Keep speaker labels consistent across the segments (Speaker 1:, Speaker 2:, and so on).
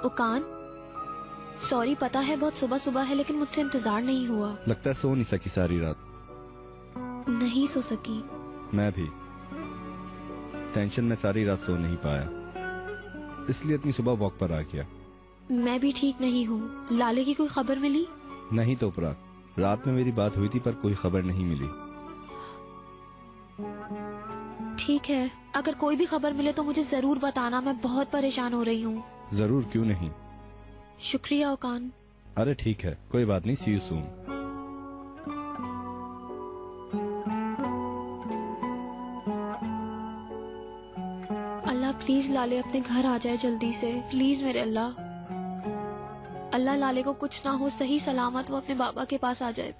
Speaker 1: उकान, सॉरी, पता है बहुत सुबह सुबह है, लेकिन मुझसे इंतजार नहीं हुआ।
Speaker 2: लगता है सो नहीं सकी सारी रात।
Speaker 1: नहीं सो सकी।
Speaker 2: मैं भी टेंशन में सारी रात सो नहीं पाया, इसलिए इतनी सुबह वॉक पर आ गया।
Speaker 1: मैं भी ठीक नहीं हूँ। लाले की कोई खबर मिली?
Speaker 2: नहीं तो उपरा, रात में मेरी बात हुई थी पर कोई खबर नहीं मिली।
Speaker 1: ठीक है, अगर कोई भी खबर मिले तो मुझे जरूर बताना, मैं बहुत परेशान हो रही हूँ।
Speaker 2: जरूर, क्यों नहीं।
Speaker 1: शुक्रिया उकान।
Speaker 2: अरे ठीक है, कोई बात नहीं, सी यू सून।
Speaker 1: अल्लाह प्लीज लाले अपने घर आ जाए जल्दी से, प्लीज मेरे अल्लाह। अल्लाह लाले को कुछ ना हो, सही सलामत वो अपने बाबा के पास आ जाए।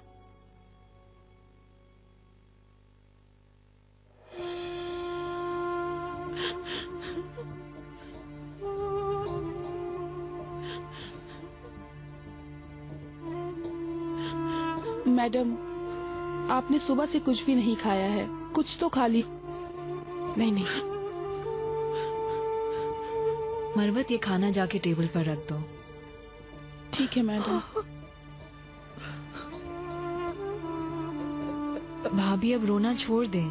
Speaker 3: मैडम, आपने सुबह से कुछ भी नहीं खाया है, कुछ तो खा ली।
Speaker 4: नहीं नहीं मरवत, ये खाना जाके टेबल पर रख दो।
Speaker 3: ठीक है मैडम।
Speaker 4: भाभी अब रोना छोड़ दें,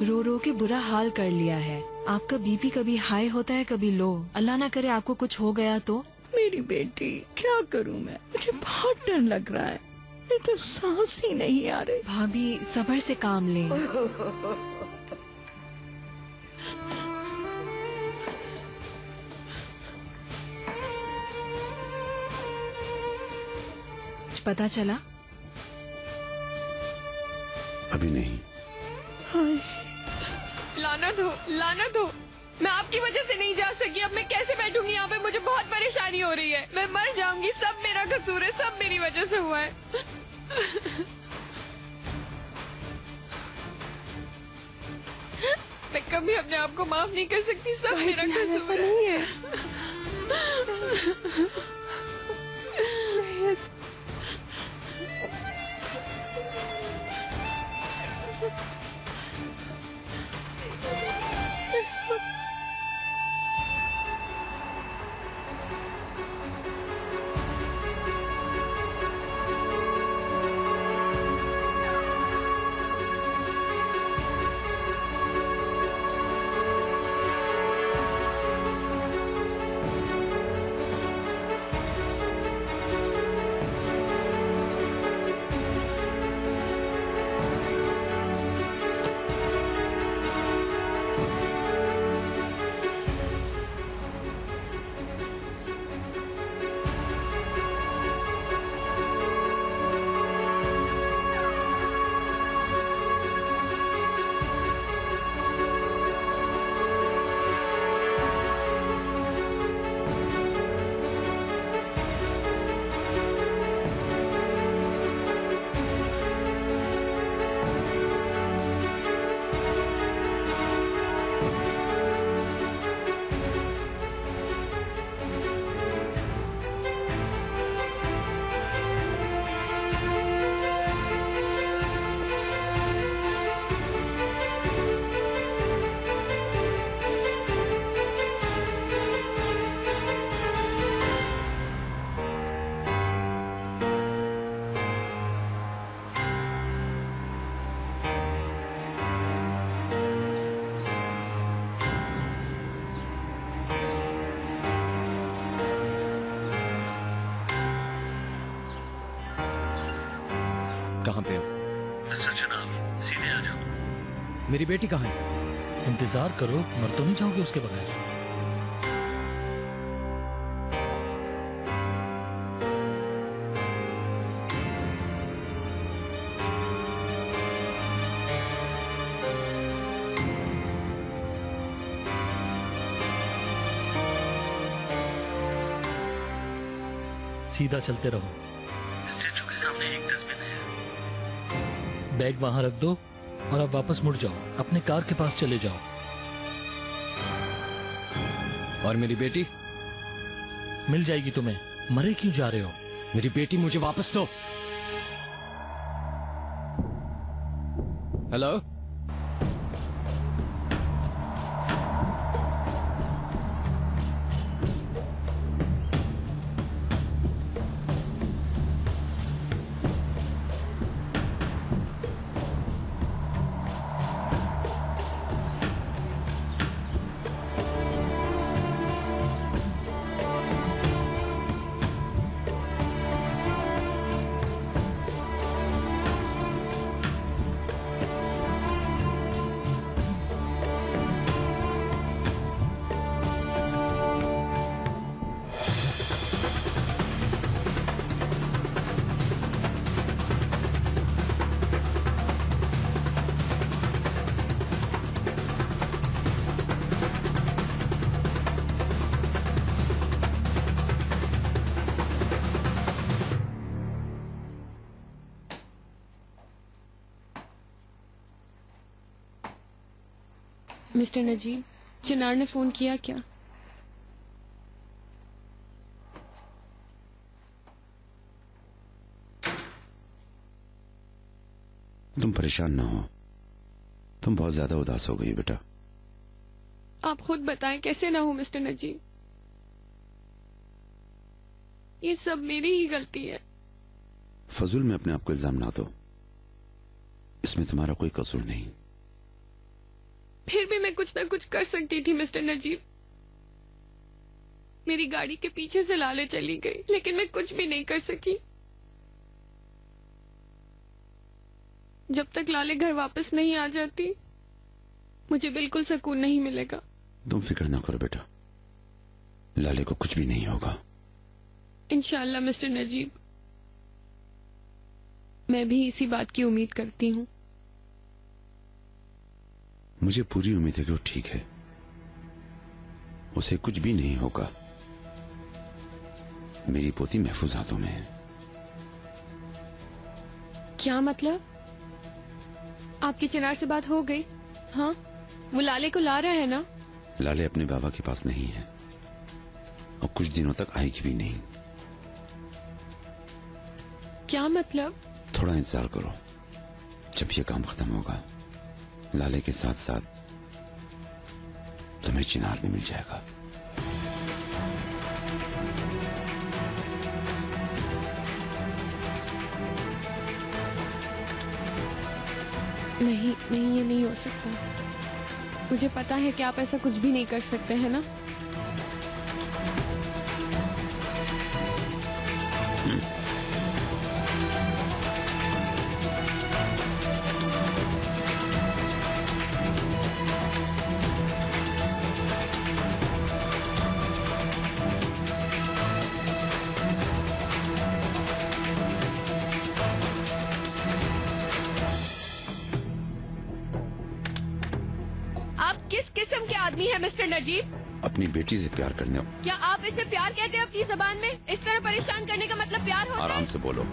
Speaker 4: रो रो के बुरा हाल कर लिया है। आपका बीपी कभी हाई होता है कभी लो, अल्लाह ना करे आपको कुछ हो गया तो।
Speaker 5: मेरी बेटी, क्या करूं मैं, मुझे बहुत डर लग रहा है, मेरी तो सांस ही नहीं आ रही।
Speaker 4: भाभी सब्र से काम लें। कुछ पता चला?
Speaker 6: अभी नहीं।
Speaker 7: लानत हो, लानत हो, मैं आपकी वजह से नहीं जा सकी। अब मैं कैसे बैठूंगी यहाँ पे, मुझे बहुत परेशानी हो रही है। मैं मर जाऊंगी, सब मेरा कसूर है, सब मेरी वजह से हुआ है। मैं कभी अपने आप को माफ नहीं कर सकती, सब मेरा कसूर है।
Speaker 5: नहीं है।
Speaker 8: कहाँ पे हो?
Speaker 6: मिस्टर जनाब, सीधे आ जाओ।
Speaker 8: मेरी बेटी कहाँ है?
Speaker 9: इंतजार करो, मर तो नहीं जाओगे उसके बगैर। सीधा चलते रहो।
Speaker 6: स्टैचू के सामने एक डस्टबिन है।
Speaker 9: बैग वहां रख दो और अब वापस मुड़ जाओ, अपने कार के पास चले जाओ।
Speaker 8: और मेरी बेटी?
Speaker 9: मिल जाएगी तुम्हें, मरे क्यों जा रहे हो?
Speaker 8: मेरी बेटी मुझे वापस दो। हेलो,
Speaker 7: मिस्टर नजीब, चिनार ने फोन किया क्या?
Speaker 10: तुम परेशान ना हो, तुम बहुत ज्यादा उदास हो गई हो बेटा।
Speaker 7: आप खुद बताएं कैसे ना हो मिस्टर नजीब, ये सब मेरी ही गलती है।
Speaker 10: फजूल में अपने आप को इल्जाम ना दो, इसमें तुम्हारा कोई कसूर नहीं।
Speaker 7: फिर भी मैं कुछ ना कुछ कर सकती थी मिस्टर नजीब। मेरी गाड़ी के पीछे से लाले चली गई, लेकिन मैं कुछ भी नहीं कर सकी। जब तक लाले घर वापस नहीं आ जाती, मुझे बिल्कुल सुकून नहीं मिलेगा।
Speaker 10: तुम फिक्र ना करो बेटा, लाले को कुछ भी नहीं होगा।
Speaker 7: इंशाल्लाह मिस्टर नजीब, मैं भी इसी बात की उम्मीद करती हूँ।
Speaker 10: मुझे पूरी उम्मीद है कि वो ठीक है, उसे कुछ भी नहीं होगा। मेरी पोती महफूज हाथों में है।
Speaker 7: क्या मतलब? आपकी चिनार से बात हो गई? हाँ, वो लाले को ला रहा है ना?
Speaker 10: लाले अपने बाबा के पास नहीं है और कुछ दिनों तक आएगी भी नहीं।
Speaker 7: क्या मतलब?
Speaker 10: थोड़ा इंतजार करो, जब ये काम खत्म होगा लाले के साथ साथ तुम्हें चिनार भी मिल जाएगा।
Speaker 7: नहीं नहीं, ये नहीं हो सकता। मुझे पता है कि आप ऐसा कुछ भी नहीं कर सकते हैं ना। किस किस्म के आदमी है मिस्टर नजीब?
Speaker 10: अपनी बेटी से प्यार करने।
Speaker 7: क्या आप इसे प्यार कहते हैं अपनी जबान में? इस तरह परेशान करने का मतलब प्यार होता है?
Speaker 10: आराम से बोलो।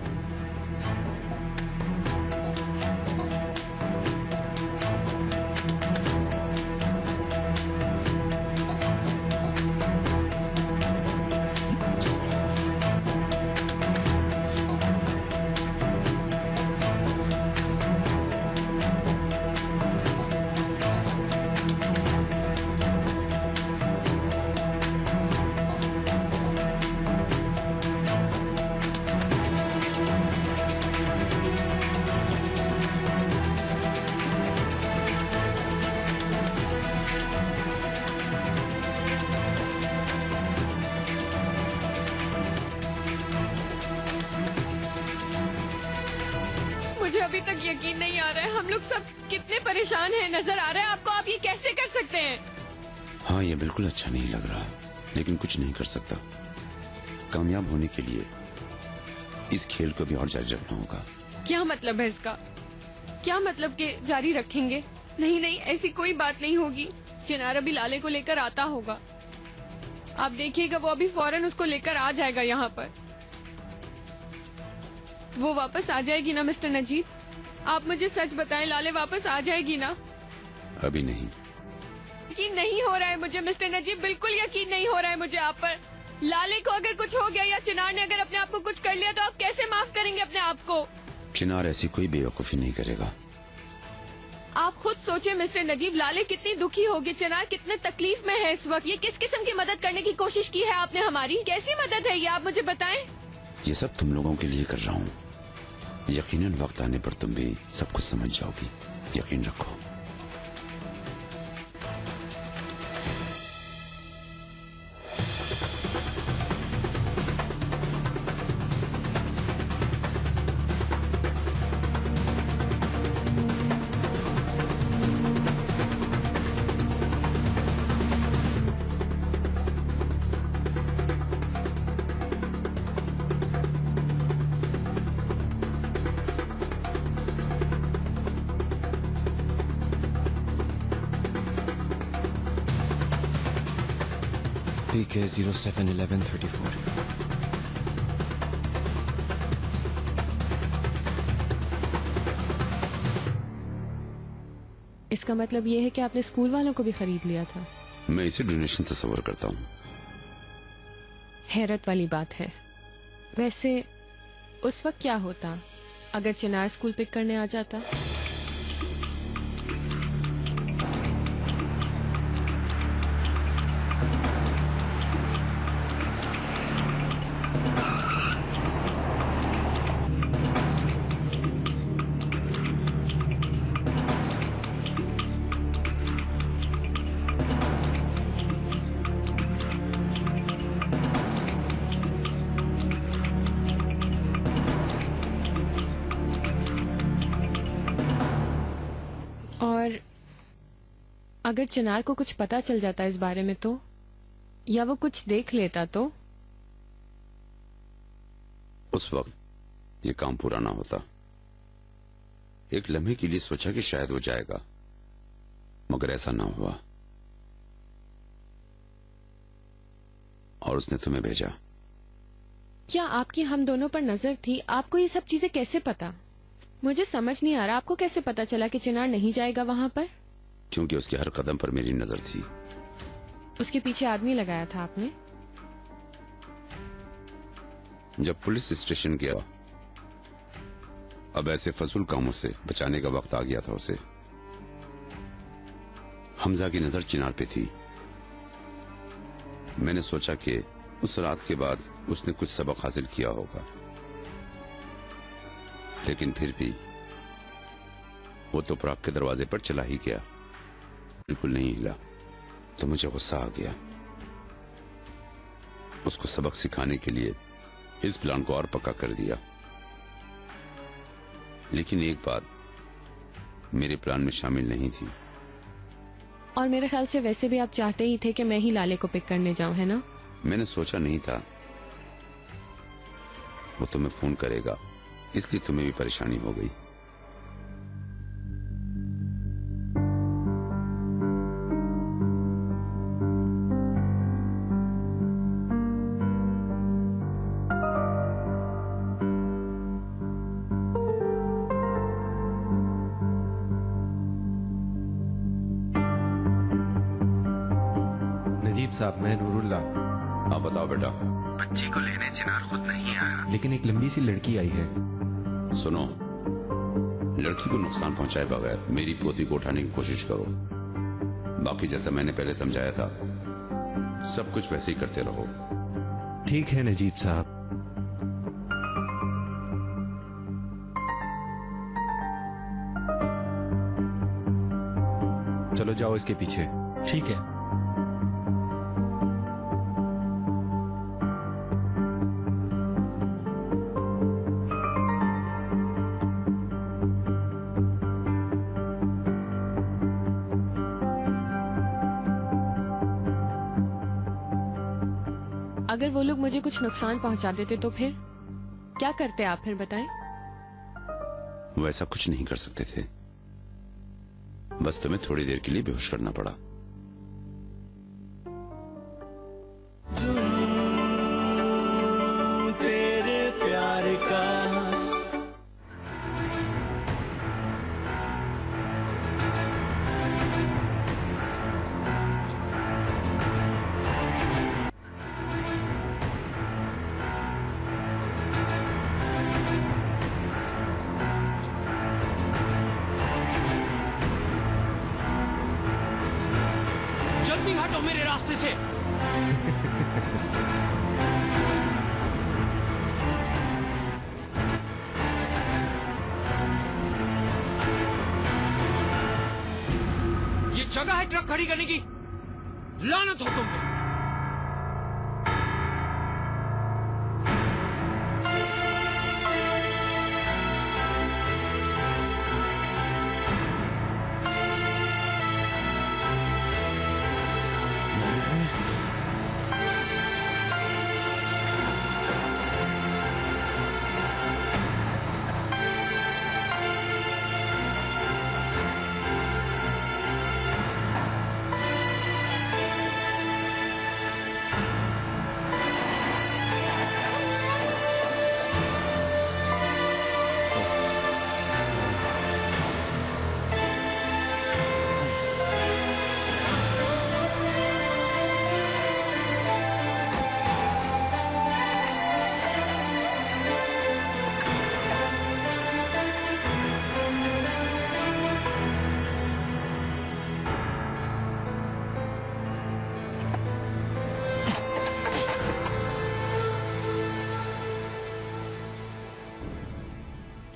Speaker 7: अभी तक यकीन नहीं आ रहा है, हम लोग सब कितने परेशान हैं। नजर आ रहा है आपको? आप ये कैसे कर सकते हैं?
Speaker 10: हाँ, ये बिल्कुल अच्छा नहीं लग रहा, लेकिन कुछ नहीं कर सकता। कामयाब होने के लिए इस खेल को भी और जारी रखना होगा।
Speaker 7: क्या मतलब है इसका? क्या मतलब कि जारी रखेंगे? नहीं नहीं, ऐसी कोई बात नहीं होगी। चिनार अभी लाले को लेकर आता होगा, आप देखिएगा, वो अभी फौरन उसको लेकर आ जाएगा यहाँ पर। वो वापस आ जाएगी ना मिस्टर नजीब? आप मुझे सच बताएं, लाले वापस आ जाएगी ना?
Speaker 10: अभी नहीं।
Speaker 7: यकीन नहीं हो रहा है मुझे मिस्टर नजीब, बिल्कुल यकीन नहीं हो रहा है मुझे आप पर। लाले को अगर कुछ हो गया या चिनार ने अगर अपने आप को कुछ कर लिया तो आप कैसे माफ करेंगे अपने आप को?
Speaker 10: चिनार ऐसी कोई बेवकूफी नहीं करेगा।
Speaker 7: आप खुद सोचे मिस्टर नजीब, लाले कितनी दुखी होगी, चिनार कितने तकलीफ में है इस वक्त। ये किस किस्म की मदद करने की कोशिश की है आपने हमारी? कैसी मदद है ये, आप मुझे बताएं।
Speaker 10: ये सब तुम लोगों के लिए कर रहा हूँ, यकीनन वक्त आने पर तुम भी सब कुछ समझ जाओगी, यकीन रखो।
Speaker 8: PK 071134।
Speaker 7: इसका मतलब ये है कि आपने स्कूल वालों को भी खरीद लिया था।
Speaker 10: मैं इसे डोनेशन तस्वर करता हूँ।
Speaker 7: हैरत वाली बात है। वैसे उस वक्त क्या होता अगर चिनार स्कूल पिक करने आ जाता? और अगर चिनार को कुछ पता चल जाता इस बारे में तो, या वो कुछ देख लेता तो?
Speaker 10: उस वक्त ये काम पूरा ना होता। एक लम्हे के लिए सोचा कि शायद वो जाएगा, मगर ऐसा ना हुआ और उसने तुम्हें भेजा।
Speaker 7: क्या आपकी हम दोनों पर नजर थी? आपको ये सब चीजें कैसे पता? मुझे समझ नहीं आ रहा, आपको कैसे पता चला कि चिनार नहीं जाएगा वहाँ पर?
Speaker 10: क्योंकि उसके हर कदम पर मेरी नजर थी।
Speaker 7: उसके पीछे आदमी लगाया था आपने?
Speaker 10: जब पुलिस स्टेशन गया, अब ऐसे फजूल कामों से बचाने का वक्त आ गया था उसे। हमजा की नजर चिनार पे थी। मैंने सोचा कि उस रात के बाद उसने कुछ सबक हासिल किया होगा, लेकिन फिर भी वो तो प्राग के दरवाजे पर चला ही गया, बिल्कुल नहीं हिला। तो मुझे गुस्सा आ गया। उसको सबक सिखाने के लिए इस प्लान को और पक्का कर दिया। लेकिन एक बात मेरे प्लान में शामिल नहीं थी।
Speaker 7: और मेरे ख्याल से वैसे भी आप चाहते ही थे कि मैं ही लाले को पिक करने जाऊं, है ना?
Speaker 10: मैंने सोचा नहीं था वो तुम्हें फोन करेगा, इसलिए तुम्हें भी परेशानी हो गई।
Speaker 11: नजीब साहब, मैं नूरुल्ला।
Speaker 10: हाँ बताओ बेटा।
Speaker 11: बच्ची को लेने चिनार खुद नहीं आया, लेकिन एक लंबी सी लड़की आई है।
Speaker 10: सुनो, लड़की को नुकसान पहुंचाए बगैर मेरी पोती को उठाने की कोशिश करो। बाकी जैसा मैंने पहले समझाया था, सब कुछ वैसे ही करते रहो।
Speaker 11: ठीक है नजीब साहब। चलो जाओ इसके पीछे।
Speaker 9: ठीक है।
Speaker 7: अगर वो लोग मुझे कुछ नुकसान पहुंचा देते तो फिर क्या करते आप? फिर बताएं।
Speaker 10: वो ऐसा कुछ नहीं कर सकते थे, बस तुम्हें थोड़ी देर के लिए बेहोश करना पड़ा।
Speaker 12: तेरे प्यार का
Speaker 13: जल्दी हटो मेरे रास्ते से। ये जगह है ट्रक खड़ी करने की? लानत हो तुम पे।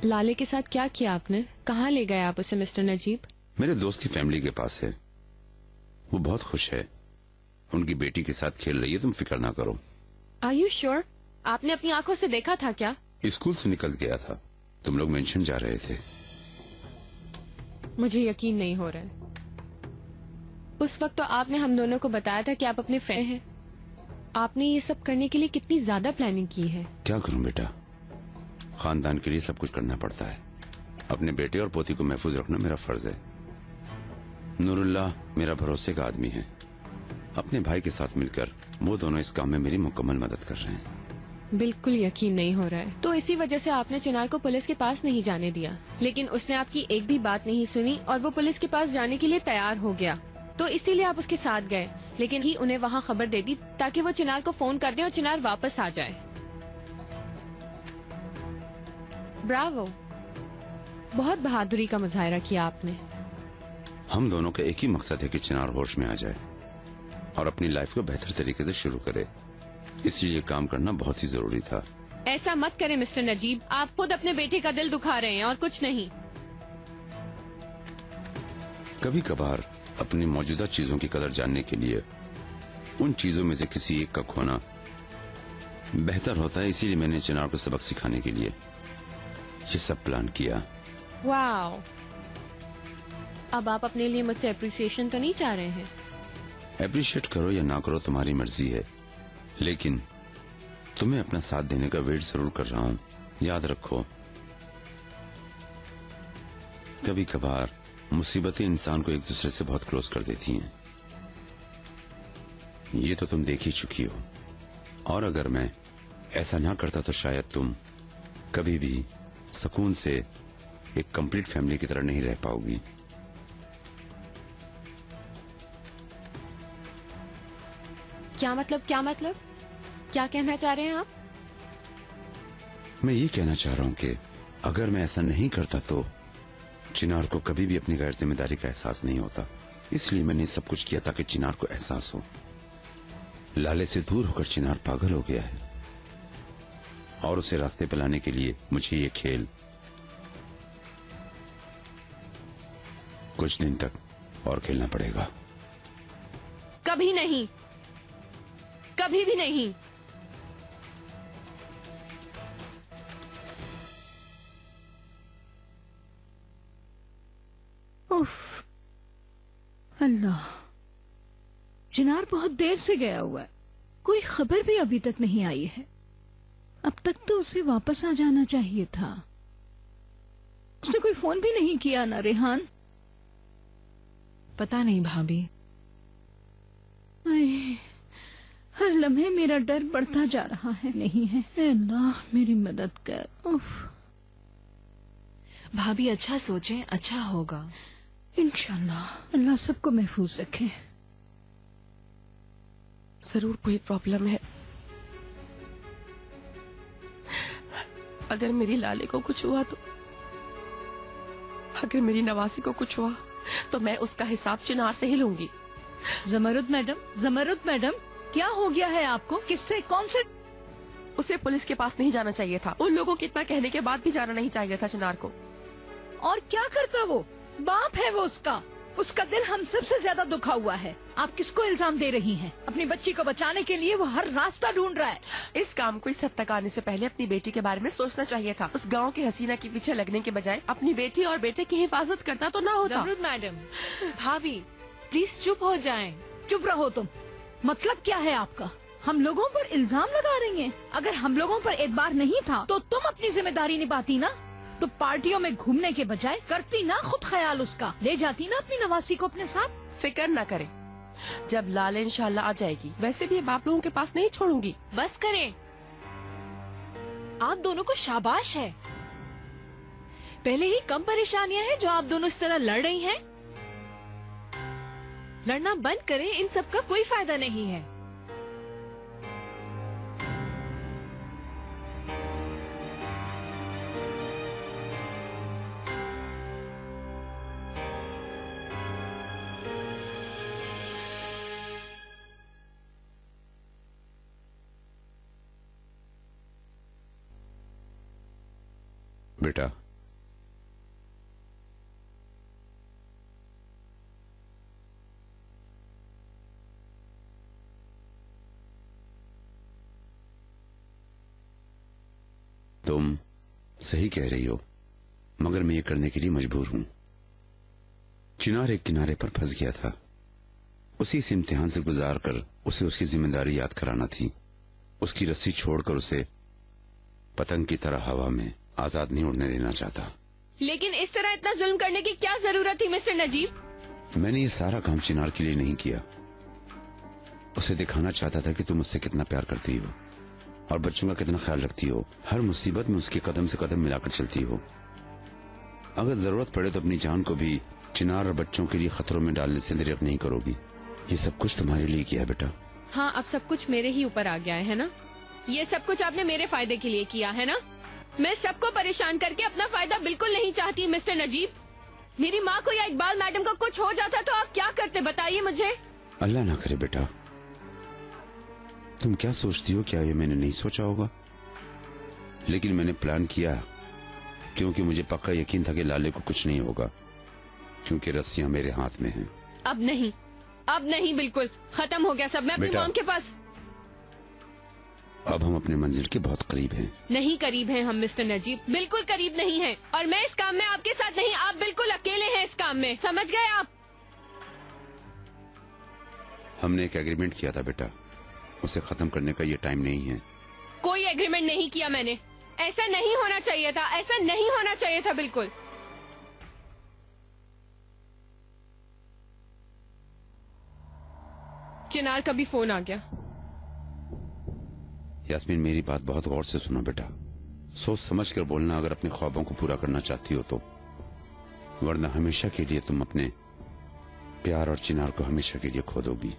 Speaker 7: लाले के साथ क्या किया आपने? कहाँ ले गए आप उसे मिस्टर नजीब?
Speaker 10: मेरे दोस्त की फैमिली के पास है, वो बहुत खुश है, उनकी बेटी के साथ खेल रही है, तुम फिक्र ना करो।
Speaker 7: Are you sure? आपने अपनी आंखों से देखा था क्या?
Speaker 10: स्कूल से निकल गया था, तुम लोग मेंशन जा रहे थे।
Speaker 7: मुझे यकीन नहीं हो रहा है। उस वक्त तो आपने हम दोनों को बताया था कि आप अपने फ्रेंड हैं। आपने ये सब करने के लिए कितनी ज्यादा प्लानिंग की है।
Speaker 10: क्या करूं बेटा, खानदान के लिए सब कुछ करना पड़ता है। अपने बेटे और पोती को महफूज रखना मेरा फर्ज है। नूरुल्लाह मेरा भरोसे का आदमी है, अपने भाई के साथ मिलकर वो दोनों इस काम में मेरी मुकम्मल मदद कर रहे हैं।
Speaker 7: बिल्कुल यकीन नहीं हो रहा है। तो इसी वजह से आपने चिनार को पुलिस के पास नहीं जाने दिया, लेकिन उसने आपकी एक भी बात नहीं सुनी और वो पुलिस के पास जाने के लिए तैयार हो गया। तो इसीलिए आप उसके साथ गए, लेकिन ही उन्हें वहाँ खबर दे दी ताकि वो चिनार को फोन कर दे और चिनार वापस आ जाए। ब्रावो, बहुत बहादुरी का मुजाहरा किया आपने।
Speaker 10: हम दोनों का एक ही मकसद है कि चिनार होश में आ जाए और अपनी लाइफ को बेहतर तरीके से शुरू करे, इसलिए ये काम करना बहुत ही जरूरी था।
Speaker 7: ऐसा मत करें मिस्टर नजीब, आप खुद अपने बेटे का दिल दुखा रहे हैं और कुछ नहीं।
Speaker 10: कभी कभार अपनी मौजूदा चीजों की कदर जानने के लिए उन चीजों में से किसी एक का खोना बेहतर होता है, इसीलिए मैंने चिनार को सबक सिखाने के लिए ये सब प्लान किया।
Speaker 7: वाओ, अब आप अपने लिए मुझसे अप्रिसिएशन तो नहीं चाह रहे हैं?
Speaker 10: अप्रिशिएट करो या ना करो तुम्हारी मर्जी है, लेकिन तुम्हें अपना साथ देने का वेट जरूर कर रहा हूँ। याद रखो, कभी कभार मुसीबतें इंसान को एक दूसरे से बहुत क्लोज कर देती हैं। ये तो तुम देख ही चुकी हो, और अगर मैं ऐसा ना करता तो शायद तुम कभी भी सुकून से एक कंप्लीट फैमिली की तरह नहीं रह पाओगी।
Speaker 7: क्या मतलब? क्या कहना चाह रहे हैं आप?
Speaker 10: मैं ये कहना चाह रहा हूँ कि अगर मैं ऐसा नहीं करता तो चिनार को कभी भी अपनी गैर जिम्मेदारी का एहसास नहीं होता, इसलिए मैंने सब कुछ किया ताकि चिनार को एहसास हो। लाले से दूर होकर चिनार पागल हो गया है और उसे रास्ते पे लाने के लिए मुझे ये खेल कुछ दिन तक और खेलना पड़ेगा।
Speaker 7: कभी नहीं, कभी भी नहीं।
Speaker 5: उफ, अल्लाह, चिनार बहुत देर से गया हुआ है, कोई खबर भी अभी तक नहीं आई है। अब तक तो उसे वापस आ जाना चाहिए था। उसने कोई फोन भी नहीं किया ना रेहान?
Speaker 4: पता नहीं भाभी।
Speaker 5: हर लम्हे मेरा डर बढ़ता जा रहा है। नहीं है, अल्लाह मेरी मदद कर। उफ।
Speaker 4: भाभी अच्छा सोचें, अच्छा होगा।
Speaker 5: इंशाल्लाह अल्लाह सबको महफूज रखे।
Speaker 14: जरूर कोई प्रॉब्लम है। अगर मेरी लाले को कुछ हुआ तो, अगर मेरी नवासी को कुछ हुआ तो मैं उसका हिसाब चिनार से ही लूंगी।
Speaker 5: जमरुद मैडम, क्या हो गया है आपको? किससे? कौन से?
Speaker 14: उसे पुलिस के पास नहीं जाना चाहिए था। उन लोगों के इतना कहने के बाद भी जाना नहीं चाहिए था चिनार को।
Speaker 5: और क्या करता वो? बाप है वो उसका दिल हम सबसे ज्यादा दुखा हुआ है। आप किसको इल्जाम दे रही हैं? अपनी बच्ची को बचाने के लिए वो हर रास्ता ढूंढ रहा है।
Speaker 14: इस काम को इस हद तक आने से पहले अपनी बेटी के बारे में सोचना चाहिए था। उस गांव के हसीना के पीछे लगने के बजाय अपनी बेटी और बेटे की हिफाजत करता तो ना होता।
Speaker 4: जमरुद मैडम, भाभी प्लीज चुप हो जाएं।
Speaker 5: चुप रहो तुम। मतलब क्या है आपका? हम लोगों पर इल्जाम लगा रही हैं। अगर हम लोगों पर एतबार नहीं था तो तुम अपनी जिम्मेदारी निभाती ना। तो पार्टियों में घूमने के बजाय करती ना खुद ख्याल उसका, ले जाती ना अपनी नवासी को अपने साथ।
Speaker 14: फिक्र न करें, जब लाल इंशाल्लाह आ जाएगी, वैसे भी बाप लोगों के पास नहीं छोड़ूंगी।
Speaker 4: बस करें, आप दोनों को शाबाश है। पहले ही कम परेशानियां हैं जो आप दोनों इस तरह लड़ रही हैं। लड़ना बंद करें, इन सब का कोई फायदा नहीं है।
Speaker 10: बेटा, तुम सही कह रही हो, मगर मैं ये करने के लिए मजबूर हूं। चिनार एक किनारे पर फंस गया था, उसी इस इम्तिहान से गुजार कर उसे उसकी जिम्मेदारी याद कराना थी। उसकी रस्सी छोड़कर उसे पतंग की तरह हवा में आजाद नहीं उड़ने देना चाहता।
Speaker 7: लेकिन इस तरह इतना जुल्म करने की क्या जरूरत थी मिस्टर नजीब?
Speaker 10: मैंने ये सारा काम चिनार के लिए नहीं किया। उसे दिखाना चाहता था कि तुम उससे कितना प्यार करती हो और बच्चों का कितना ख्याल रखती हो। हर मुसीबत में उसके कदम से कदम मिलाकर चलती हो। अगर जरूरत पड़े तो अपनी जान को भी चिनार और बच्चों के लिए खतरों में डालने से दरिक नहीं करोगी। ये सब कुछ तुम्हारे लिए किया है बेटा।
Speaker 7: हाँ, अब सब कुछ मेरे ही ऊपर आ गया है ना? ये सब कुछ आपने मेरे फायदे के लिए किया है ना? मैं सबको परेशान करके अपना फायदा बिल्कुल नहीं चाहती मिस्टर नजीब। मेरी माँ को या इकबाल मैडम को कुछ हो जाता तो आप क्या करते, बताइए मुझे।
Speaker 10: अल्लाह ना करे बेटा। तुम क्या सोचती हो, क्या ये मैंने नहीं सोचा होगा? लेकिन मैंने प्लान किया क्योंकि मुझे पक्का यकीन था कि लाले को कुछ नहीं होगा, क्योंकि रस्सियां मेरे हाथ में हैं।
Speaker 7: अब नहीं, बिल्कुल खत्म हो गया सब। मैं अपनी मॉम के पास।
Speaker 10: अब हम अपने मंजिल के बहुत करीब हैं।
Speaker 7: नहीं करीब हैं हम मिस्टर नजीब, बिल्कुल करीब नहीं हैं। और मैं इस काम में आपके साथ नहीं, आप बिल्कुल अकेले हैं इस काम में, समझ गए आप?
Speaker 10: हमने एक एग्रीमेंट किया था बेटा, उसे खत्म करने का ये टाइम नहीं है।
Speaker 7: कोई एग्रीमेंट नहीं किया मैंने। ऐसा नहीं होना चाहिए था, ऐसा नहीं होना चाहिए था बिल्कुल। चिनार का भी फोन आ गया।
Speaker 10: यास्मीन, मेरी बात बहुत गौर से सुनो बेटा। सोच समझ कर बोलना अगर अपने ख्वाबों को पूरा करना चाहती हो तो, वरना हमेशा के लिए तुम अपने प्यार और चिनार को हमेशा के लिए खो दोगी।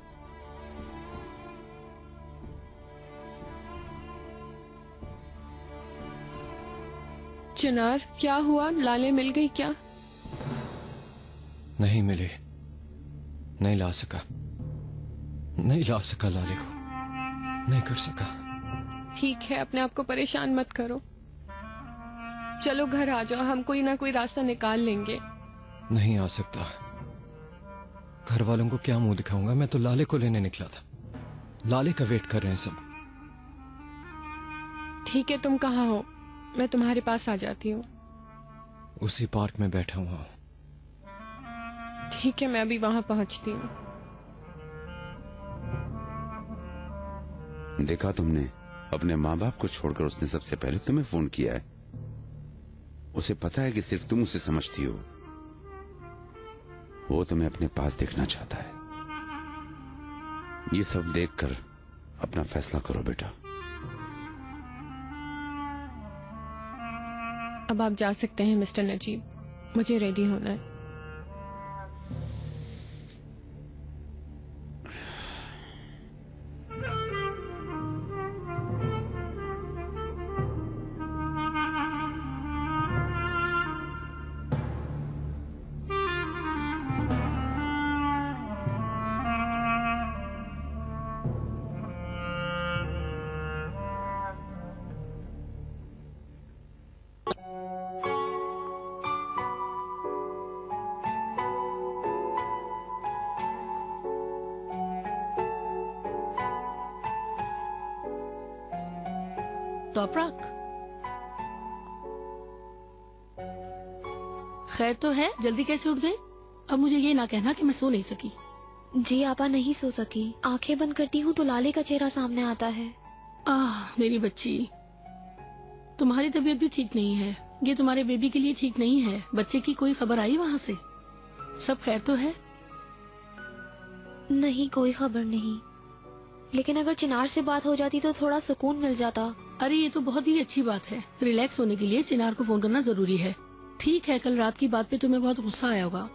Speaker 7: चिनार, क्या हुआ? लाले मिल गई क्या?
Speaker 8: नहीं मिली, नहीं ला सका लाले को, नहीं कर सका।
Speaker 7: ठीक है, अपने आप को परेशान मत करो। चलो घर आ जाओ, हम कोई ना कोई रास्ता निकाल लेंगे।
Speaker 8: नहीं आ सकता। घर वालों को क्या मुंह दिखाऊंगा? मैं तो लाले को लेने निकला था। लाले का वेट कर रहे हैं सब।
Speaker 7: ठीक है, तुम कहाँ हो? मैं तुम्हारे पास आ जाती हूँ।
Speaker 8: उसी पार्क में बैठा हुआ हूँ।
Speaker 7: ठीक है, मैं अभी वहाँ पहुँचती हूँ।
Speaker 10: देखा तुमने, अपने माँ बाप को छोड़कर उसने सबसे पहले तुम्हें फोन किया है। उसे पता है कि सिर्फ तुम उसे समझती हो। वो तुम्हें अपने पास देखना चाहता है। ये सब देखकर अपना फैसला करो बेटा।
Speaker 7: अब आप जा सकते हैं मिस्टर नजीब, मुझे रेडी होना है।
Speaker 5: तोपराक, खैर तो है? जल्दी कैसे उठ गए? अब मुझे ये ना कहना कि मैं सो नहीं सकी।
Speaker 1: जी आपा, नहीं सो सकी। आंखें बंद करती हूँ तो लाले का चेहरा सामने आता है।
Speaker 5: मेरी बच्ची, तुम्हारी तबीयत भी ठीक नहीं है। ये तुम्हारे बेबी के लिए ठीक नहीं है। बच्चे की कोई खबर आई वहाँ से? सब खैर तो है?
Speaker 1: नहीं, कोई खबर नहीं। लेकिन अगर चिनार से बात हो जाती तो थोड़ा सुकून मिल जाता।
Speaker 5: अरे ये तो बहुत ही अच्छी बात है। रिलैक्स होने के लिए चिनार को फोन करना जरूरी है। ठीक है, कल रात की बात पे तुम्हें बहुत गुस्सा आया होगा,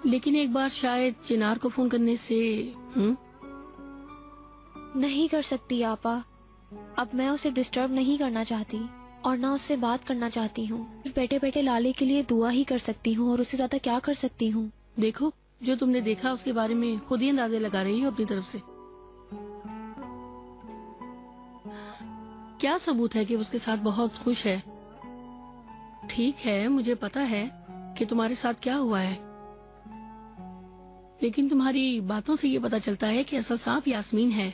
Speaker 5: लेकिन एक बार शायद चिनार को फोन करने से
Speaker 1: नहीं कर सकती आपा। अब मैं उसे डिस्टर्ब नहीं करना चाहती और ना उससे बात करना चाहती हूँ। बैठे बैठे लाले के लिए दुआ ही कर सकती हूँ और उससे ज्यादा क्या कर सकती हूँ।
Speaker 5: देखो, जो तुमने देखा उसके बारे में खुद ही अंदाजे लगा रही हो अपनी तरफ से। क्या सबूत है कि उसके साथ बहुत खुश है? ठीक है, मुझे पता है कि तुम्हारे साथ क्या हुआ है, लेकिन तुम्हारी बातों से ये पता चलता है कि असल सांप यास्मीन है।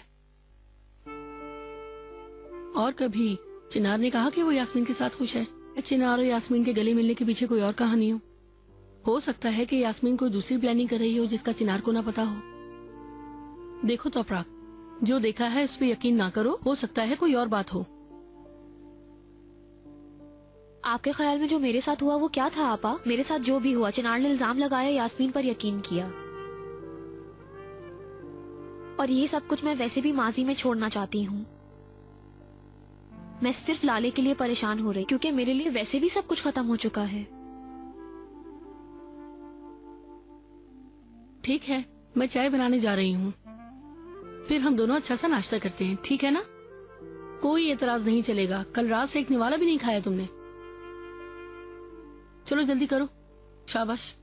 Speaker 5: और कभी
Speaker 15: चिनार ने कहा कि वो यास्मीन के साथ खुश है। चिनार और यास्मीन के गले मिलने के पीछे कोई और कहानी हो सकता है कि यास्मीन कोई दूसरी प्लानिंग कर रही हो जिसका चिनार को ना पता हो। देखो तो अपराग, जो देखा है उस पर यकीन ना करो, हो सकता है कोई और बात हो।
Speaker 1: आपके ख्याल में जो मेरे साथ हुआ वो क्या था आपा? मेरे साथ जो भी हुआ, चिनार ने इल्जाम लगाया, यास्मीन पर यकीन किया, और ये सब कुछ मैं वैसे भी माजी में छोड़ना चाहती हूँ। मैं सिर्फ लाले के लिए परेशान हो रही, क्योंकि मेरे लिए वैसे भी सब कुछ खत्म हो चुका है।
Speaker 15: ठीक है, मैं चाय बनाने जा रही हूँ, फिर हम दोनों अच्छा सा नाश्ता करते हैं, ठीक है ना? कोई एतराज नहीं चलेगा। कल रात से एक निवाला भी नहीं खाया तुमने। चलो जल्दी करो, शाबाश।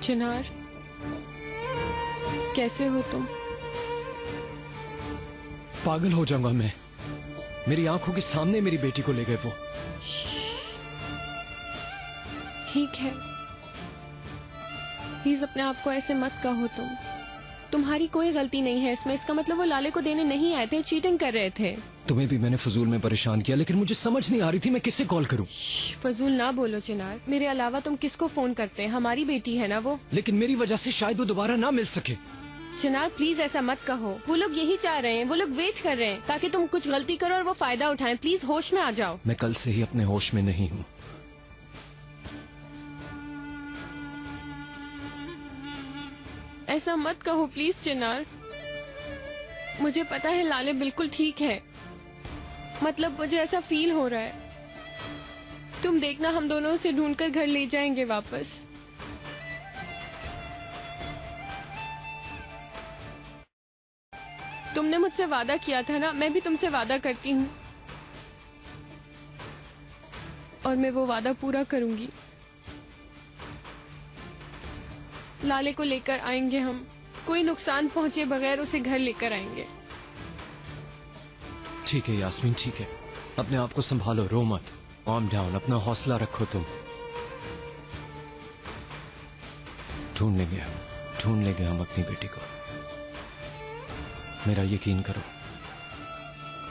Speaker 7: चिनार, कैसे हो तुम?
Speaker 8: पागल हो जाऊंगा मैं। मेरी आंखों के सामने मेरी बेटी को ले गए वो।
Speaker 7: ठीक है, प्लीज अपने आप को ऐसे मत कहो। तुम्हारी कोई गलती नहीं है इसमें। इसका मतलब वो लाले को देने नहीं आए थे, चीटिंग कर रहे थे।
Speaker 8: तुम्हें भी मैंने फजूल में परेशान किया, लेकिन मुझे समझ नहीं आ रही थी मैं किससे कॉल करूं।
Speaker 7: फजूल ना बोलो चिनार, मेरे अलावा तुम किसको फोन करते हैं? हमारी बेटी है ना वो।
Speaker 8: लेकिन मेरी वजह से शायद वो दोबारा ना मिल सके।
Speaker 7: चिनार प्लीज ऐसा मत कहो। वो लोग यही चाह रहे हैं, वो लोग वेट कर रहे हैं ताकि तुम कुछ गलती करो और वो फायदा उठाएं। प्लीज होश में आ जाओ।
Speaker 8: मैं कल से ही अपने होश में नहीं हूँ।
Speaker 7: ऐसा मत कहो प्लीज चिनार। मुझे पता है लाले बिल्कुल ठीक है, मतलब मुझे ऐसा फील हो रहा है। तुम देखना, हम दोनों उसे ढूंढकर घर ले जाएंगे वापस। तुमने मुझसे वादा किया था ना, मैं भी तुमसे वादा करती हूँ और मैं वो वादा पूरा करूंगी। लाले को लेकर आएंगे हम, कोई नुकसान पहुंचे बगैर उसे घर लेकर आएंगे।
Speaker 8: ठीक है यास्मीन, ठीक है। अपने आप को संभालो, रो मत, calm down, अपना हौसला रखो। तुम ढूंढ लेंगे हम अपनी बेटी को। मेरा यकीन करो,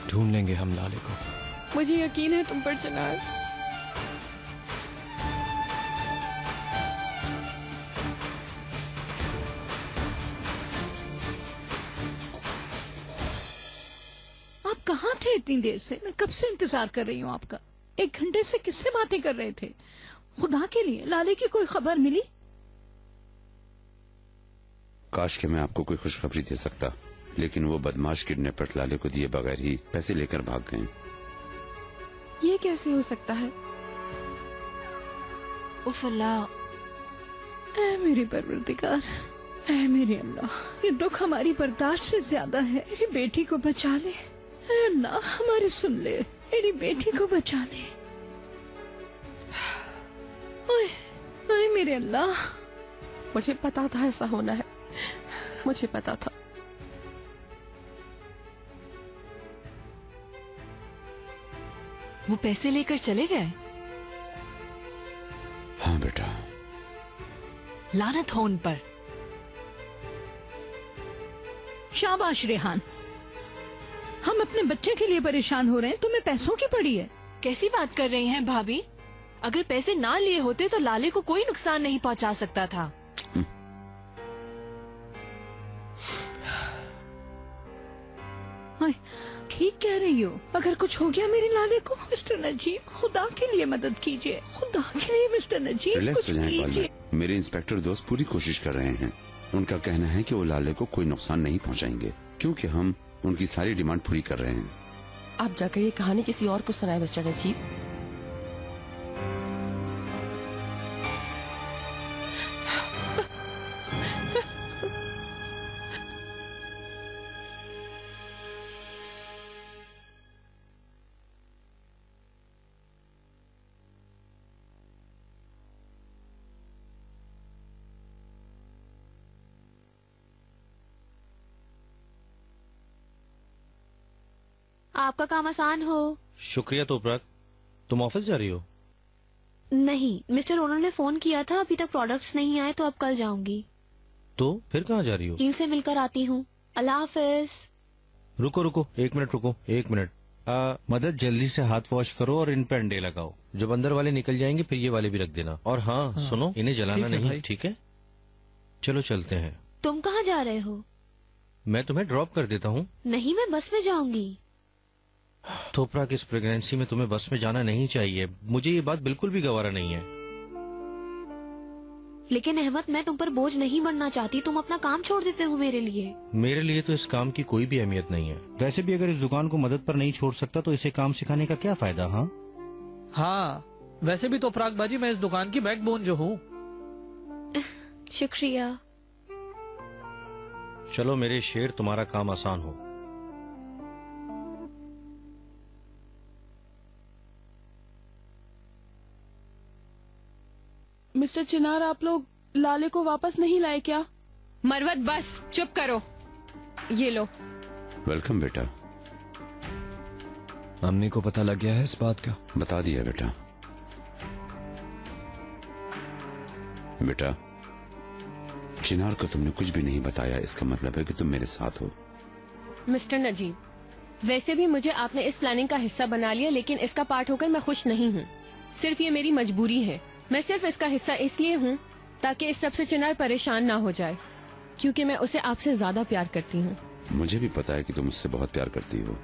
Speaker 8: ढूंढ लेंगे हम लाले को।
Speaker 7: मुझे यकीन है तुम पर चिनार।
Speaker 5: आप कहाँ थे इतनी देर से? मैं कब से इंतजार कर रही हूँ आपका। 1 घंटे से किससे बातें कर रहे थे? खुदा के लिए लाले की कोई खबर मिली?
Speaker 10: काश कि मैं आपको कोई खुशखबरी दे सकता, लेकिन वो बदमाश किडनैपर लाले को दिए बगैर ही पैसे लेकर भाग गए।
Speaker 14: ये कैसे हो सकता है?
Speaker 4: उफ अल्लाह,
Speaker 5: ऐ मेरी परवरदिगार, ऐ मेरे अल्लाह, ये दुख हमारी बर्दाश्त से ज्यादा है। मेरी बेटी को बचा ले, ऐ अल्लाह हमारी सुन ले, मेरी बेटी को बचा ले। ओए, ओए मेरे अल्लाह।
Speaker 14: मुझे पता था ऐसा होना है, मुझे पता था।
Speaker 4: वो पैसे लेकर चले गए?
Speaker 10: हाँ बेटा।
Speaker 4: लानत हो उन पर।
Speaker 5: शाबाश रेहान, हम अपने बच्चे के लिए परेशान हो रहे हैं, तुम्हें पैसों की पड़ी है।
Speaker 4: कैसी बात कर रही हैं भाभी? अगर पैसे ना लिए होते तो लाले को कोई नुकसान नहीं पहुंचा सकता था।
Speaker 5: हाय, ठीक कह रही हो। अगर कुछ हो गया मेरे लाले को, मिस्टर नजीब खुदा के लिए मदद कीजिए, खुदा के लिए मिस्टर नजीब
Speaker 10: रिलैक्स
Speaker 5: कुछ
Speaker 10: हो जाएं
Speaker 5: कीजिए।
Speaker 10: कॉलर। मेरे इंस्पेक्टर दोस्त पूरी कोशिश कर रहे हैं। उनका कहना है कि वो लाले को कोई नुकसान नहीं पहुंचाएंगे, क्योंकि हम उनकी सारी डिमांड पूरी कर रहे हैं।
Speaker 14: आप जाकर ये कहानी किसी और को सुनाए मिस्टर नजीब।
Speaker 1: आपका काम आसान हो।
Speaker 16: शुक्रिया तोपराग। तुम ऑफिस जा रही हो?
Speaker 1: नहीं, मिस्टर ओनर ने फोन किया था, अभी तक प्रोडक्ट्स नहीं आए, तो अब कल जाऊंगी।
Speaker 16: तो फिर कहाँ जा रही हो?
Speaker 1: टीम से मिलकर आती हूँ। अल्लाह हाफिज।
Speaker 16: रुको रुको, एक मिनट रुको, एक मिनट। मदद, जल्दी से हाथ वॉश करो और इन पे अंडे लगाओ। जब अंदर वाले निकल जाएंगे फिर ये वाले भी रख देना। और हाँ, सुनो, इन्हें जलाना नहीं, ठीक है? चलो चलते हैं।
Speaker 1: तुम कहाँ जा रहे हो?
Speaker 16: मैं तुम्हें ड्रॉप कर देता हूँ।
Speaker 1: नहीं, मैं बस में जाऊंगी।
Speaker 16: तोपराग, इस प्रेगनेंसी में तुम्हें बस में जाना नहीं चाहिए। मुझे ये बात बिल्कुल भी गवारा नहीं है।
Speaker 1: लेकिन अहमद, मैं तुम पर बोझ नहीं बनना चाहती। तुम अपना काम छोड़ देते हो मेरे लिए।
Speaker 16: मेरे लिए तो इस काम की कोई भी अहमियत नहीं है। वैसे भी अगर इस दुकान को मदद पर नहीं छोड़ सकता तो इसे काम सिखाने का क्या फायदा?
Speaker 9: हाँ, वैसे भी तो तोपराग बाजी, मैं इस दुकान की बैकबोन जो हूँ।
Speaker 1: शुक्रिया।
Speaker 16: चलो मेरे शेर, तुम्हारा काम आसान हो।
Speaker 3: मिस्टर चिनार, आप लोग लाले को वापस नहीं लाए क्या?
Speaker 7: मरवत, बस चुप करो। ये लो।
Speaker 10: वेलकम बेटा।
Speaker 8: अम्मी को पता लग गया है इस बात का?
Speaker 10: बता दिया बेटा। बेटा, चिनार को तुमने कुछ भी नहीं बताया, इसका मतलब है कि तुम मेरे साथ हो।
Speaker 7: मिस्टर नजीब, वैसे भी मुझे आपने इस प्लानिंग का हिस्सा बना लिया, लेकिन इसका पार्ट होकर मैं खुश नहीं हूँ। सिर्फ ये मेरी मजबूरी है। मैं सिर्फ इसका हिस्सा इसलिए हूँ ताकि इस सबसे चिनार परेशान ना हो जाए, क्योंकि मैं उसे आपसे ज्यादा प्यार करती हूँ।
Speaker 10: मुझे भी पता है कि तुम मुझसे बहुत प्यार करती हो।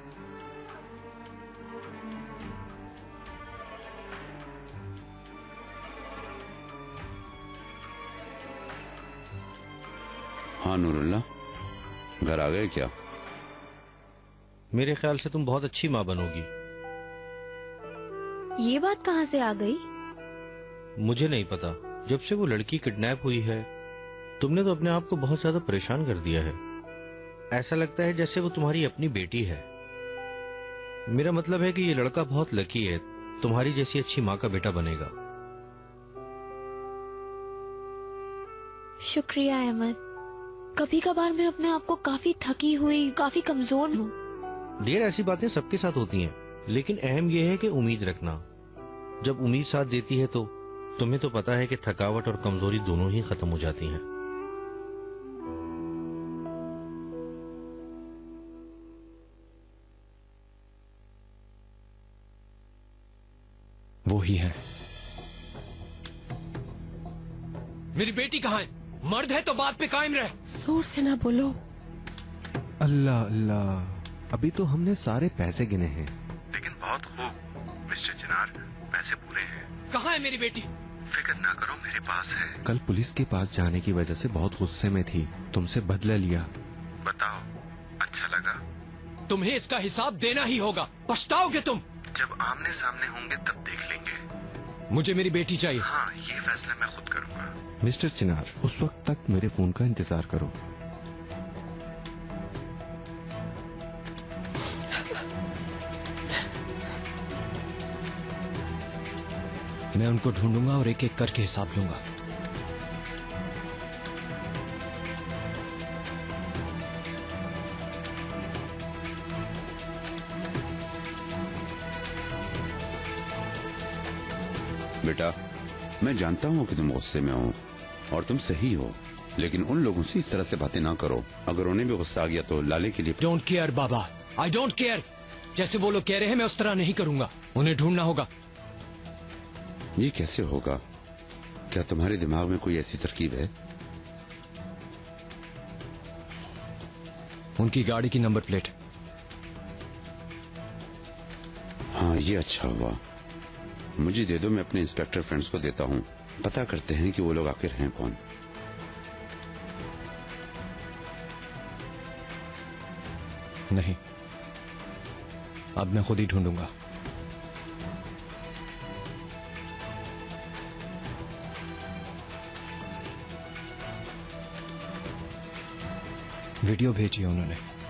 Speaker 10: हाँ नूरुल्लाह, घर आ गए क्या?
Speaker 16: मेरे ख्याल से तुम बहुत अच्छी माँ बनोगी।
Speaker 1: ये बात कहाँ से आ गई?
Speaker 16: मुझे नहीं पता। जब से वो लड़की किडनैप हुई है, तुमने तो अपने आप को बहुत ज्यादा परेशान कर दिया है। ऐसा लगता है जैसे वो तुम्हारी अपनी बेटी है। मेरा मतलब है कि ये लड़का बहुत लकी है, तुम्हारी जैसी अच्छी माँ का बेटा बनेगा।
Speaker 1: शुक्रिया अहमद। कभी कभार मैं अपने आप को काफी थकी हुई, काफी कमजोर हूँ।
Speaker 16: ढेर ऐसी बातें सबके साथ होती हैं, लेकिन अहम यह है कि उम्मीद रखना। जब उम्मीद साथ देती है तो तुम्हें तो पता है कि थकावट और कमजोरी दोनों ही खत्म हो जाती हैं।
Speaker 8: वो ही है।
Speaker 13: मेरी बेटी कहाँ है? मर्द है तो बात पे कायम रहे।
Speaker 14: जोर से ना बोलो।
Speaker 11: अल्लाह अल्लाह, अभी तो हमने सारे पैसे गिने हैं। लेकिन बहुत खूब मिस्टर चिनार, पैसे पूरे हैं।
Speaker 13: कहाँ है मेरी बेटी?
Speaker 11: फिक्र ना करो, मेरे पास है। कल पुलिस के पास जाने की वजह से बहुत गुस्से में थी, तुमसे बदला लिया। बताओ, अच्छा लगा?
Speaker 13: तुम्हें इसका हिसाब देना ही होगा, पछताओगे तुम।
Speaker 11: जब आमने सामने होंगे तब देख लेंगे।
Speaker 13: मुझे मेरी बेटी चाहिए।
Speaker 11: हाँ, ये फैसला मैं खुद करूँगा। मिस्टर चिनार, उस वक्त तक मेरे फोन का इंतजार करो।
Speaker 8: मैं उनको ढूंढूंगा और एक एक करके हिसाब लूंगा।
Speaker 10: बेटा, मैं जानता हूँ कि तुम गुस्से में हो और तुम सही हो, लेकिन उन लोगों से इस तरह से बातें ना करो। अगर उन्हें भी गुस्सा आ गया तो लाले के लिए।
Speaker 13: Don't care Baba, I don't care. जैसे वो लोग कह रहे हैं मैं उस तरह नहीं करूंगा। उन्हें ढूंढना होगा।
Speaker 10: ये कैसे होगा? क्या तुम्हारे दिमाग में कोई ऐसी तरकीब है?
Speaker 8: उनकी गाड़ी की नंबर प्लेट
Speaker 10: हाँ, ये अच्छा हुआ। मुझे दे दो, मैं अपने इंस्पेक्टर फ्रेंड्स को देता हूँ। पता करते हैं कि वो लोग आखिर हैं कौन।
Speaker 8: नहीं, अब मैं खुद ही ढूंढूंगा। वीडियो भेजी है उन्होंने।